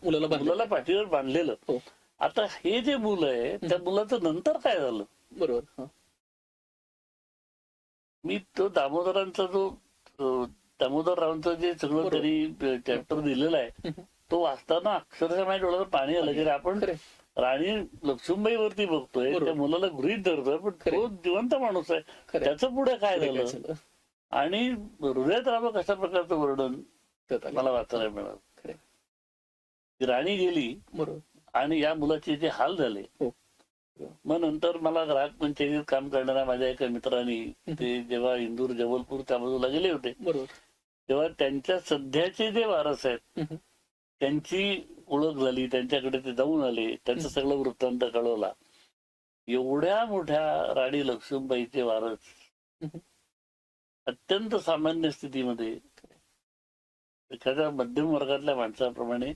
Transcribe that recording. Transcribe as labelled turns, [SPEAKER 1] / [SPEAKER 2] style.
[SPEAKER 1] मुलाला
[SPEAKER 2] मुलाला पाठीवर बांधलेलं.
[SPEAKER 1] हो.
[SPEAKER 2] आता हे जे मुलं आहे त्या मुलाचं नंतर काय झालं?
[SPEAKER 1] बरोबर. हा.
[SPEAKER 2] मी तो दामोदरांचा जो दामोदररावांचं जे सगळं
[SPEAKER 1] बरोबर.
[SPEAKER 2] त्यांनी चॅप्टर दिलेला आहे तो वाचताना अक्षरशः माझ्या डोळ्यात पाणी आलं की आपण
[SPEAKER 1] खरे
[SPEAKER 2] राणी लक्ष्मीबाई वरती बघतोय,
[SPEAKER 1] बरोबर.
[SPEAKER 2] त्या मुलाला गृहीत धरतोय, पण
[SPEAKER 1] खरे.
[SPEAKER 2] तो जिवंत माणूस आहे.
[SPEAKER 1] खरे.
[SPEAKER 2] त्याचं पुढे काय
[SPEAKER 1] पुढे काय
[SPEAKER 2] झालं
[SPEAKER 1] झालं?
[SPEAKER 2] आणि हृदयात राहावं कशा प्रकारचं वर्णन
[SPEAKER 1] त्यात आलं.
[SPEAKER 2] मला वाचायला मिळालं.
[SPEAKER 1] खरे.
[SPEAKER 2] ती राणी गेली
[SPEAKER 1] बरोबर.
[SPEAKER 2] आणि या मुलाचे जे हाल झाले.
[SPEAKER 1] हो.
[SPEAKER 2] मग नंतर मला ग्राहक पंचायतीत काम करणाऱ्या माझ्या एका मित्रांनी ते जेव्हा इंदूर जबलपूर त्या बाजूला गेले होते
[SPEAKER 1] बरोबर.
[SPEAKER 2] तेव्हा त्यांच्या सध्याचे जे वारस आहेत त्यांची ओळख झाली, त्यांच्याकडे ते जाऊन आले, त्यांचं सगळं वृत्तांत कळवला. एवढ्या मोठ्या राणी लक्ष्मीबाईचे वारस अत्यंत सामान्य स्थितीमध्ये एखाद्या मध्यम वर्गातल्या माणसाप्रमाणे